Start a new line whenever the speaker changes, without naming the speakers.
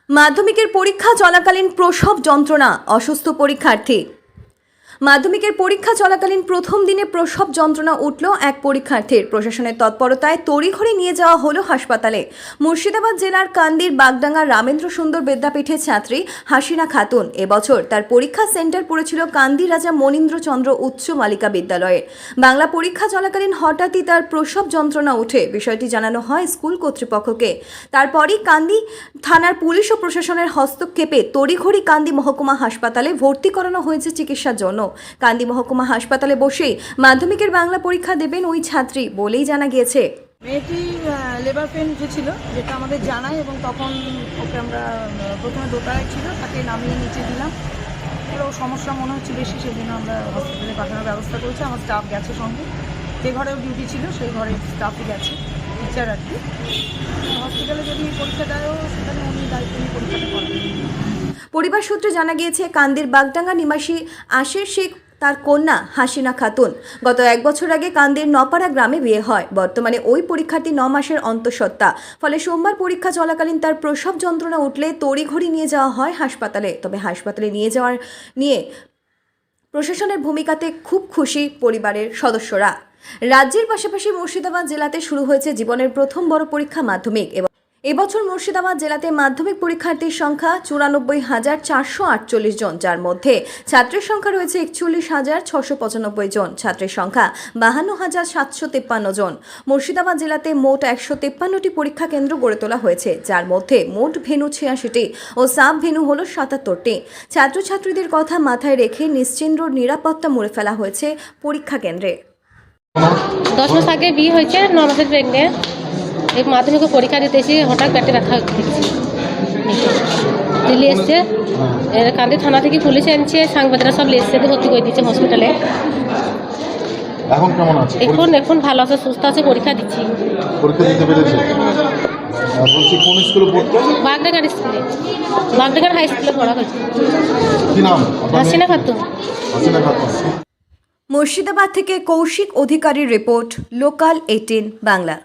মাধ্যমিকের পরীক্ষা চলাকালীন প্রসব যন্ত্রণা, অসুস্থ পরীক্ষার্থী। মাধ্যমিকের পরীক্ষা চলাকালীন প্রথম দিনে প্রসব যন্ত্রণা উঠল এক পরীক্ষার্থীর। প্রশাসনের তৎপরতায় তড়িঘড়ি নিয়ে যাওয়া হলো হাসপাতালে। মুর্শিদাবাদ জেলার কান্দির বাগডাঙ্গার রামেন্দ্র সুন্দর বিদ্যাপীঠের ছাত্রী হাসিনা খাতুন এবছর তার পরীক্ষা সেন্টার পড়েছিল কান্দি রাজা মনীন্দ্রচন্দ্র উচ্চ বালিকা বিদ্যালয়ে। বাংলা পরীক্ষা চলাকালীন হঠাৎই তার প্রসব যন্ত্রণা ওঠে। বিষয়টি জানানো হয় স্কুল কর্তৃপক্ষকে। তারপরই কান্দি থানার পুলিশ ও প্রশাসনের হস্তক্ষেপে তড়িঘড়ি কান্দি মহকুমা হাসপাতালে ভর্তি করানো হয়েছে চিকিৎসার জন্য। কান্দি মহকুমা হাসপাতালে বসেই মাধ্যমিকের বাংলা পরীক্ষা দেবেন ওই ছাত্রী বলেই জানা গিয়েছে।
মেয়েটি লেবার পেন উঠেছিল, যেটা আমাদের জানায়, এবং তখন ওকে আমরা প্রথমে দোতলায় ছিল, তাকে নামিয়ে নিচে দিলাম। এবার ও সমস্যা মনে হচ্ছে বেশি, সেজন্য আমরা হসপিটালে পাঠানোর ব্যবস্থা করেছি। আমার স্টাফ গেছে সঙ্গে, যে ঘরেও ডিউটি ছিল সেই ঘরে স্টাফই গেছে, টিচার আর কি। হসপিটালে যদি পরীক্ষা দেয়ও সেখানে উনি দায়িত্ব নিয়ে পরীক্ষাটা করেন।
পরিবার সূত্রে জানা গিয়েছে কান্দির বাগডাঙ্গা নিবাসী আশির শেখ তার কন্যা হাসিনা খাতুন গত 1 বছর আগে কান্দির নপাড়া গ্রামে বিয়ে হয়। বর্তমানে ওই পরীক্ষার্থী 9 মাসের অন্তঃসত্ত্বা। ফলে সোমবার পরীক্ষা চলাকালীন তার প্রসব যন্ত্রণা উঠলে তড়িঘড়ি নিয়ে যাওয়া হয় হাসপাতালে। তবে হাসপাতালে নিয়ে প্রশাসনের ভূমিকাতে খুব খুশি পরিবারের সদস্যরা। রাজ্যের পাশাপাশি মুর্শিদাবাদ জেলাতে শুরু হয়েছে জীবনের প্রথম বড় পরীক্ষা মাধ্যমিক। এবছর মুর্শিদাবাদ জেলাতে মাধ্যমিক পরীক্ষার্থীর সংখ্যা 94,448 জন, যার মধ্যে ছাত্রের সংখ্যা রয়েছে 41,695 জন, ছাত্রের সংখ্যা 52,753 জন। মুর্শিদাবাদ জেলাতে মোট 153টি পরীক্ষা কেন্দ্র গড়ে তোলা হয়েছে, যার মধ্যে মোট ভেন্যু 86টি ও সাব ভেন্যু হল 77টি। ছাত্রছাত্রীদের কথা মাথায় রেখে নিশ্চিন্দ্র নিরাপত্তা মুড়ে ফেলা হয়েছে পরীক্ষা কেন্দ্রে।
10 মাস আগে বিয়ে হয়েছে, 9 মাসের প্রেগনেন্ট। এই মাধ্যমিক পরীক্ষা দিতে এসে হঠাৎ পেটে ব্যথা দেখছি, দিল্লি এসছে। কান্দি থানা থেকে পুলিশ আনছে, সাংবাদিকরা সব এসছে, ভর্তি করে দিচ্ছে হসপিটালে।
এখন কেমন আছে?
এখন ভালো আছে, সুস্থ আছে, পরীক্ষা দিচ্ছি।
পরীক্ষা দিতে পেরেছে? বলছি কোন স্কুলে পড়তো?
বাগডাঙ্গার স্কুলে, বাগডাঙ্গার হাই স্কুলে পড়া হয়েছে।
কি নাম?
হাসিনা খাতুন।
হাসিনা খাতুন।
মুর্শিদাবাদ থেকে কৌশিক অধিকারীর রিপোর্ট, লোকাল 18 বাংলা।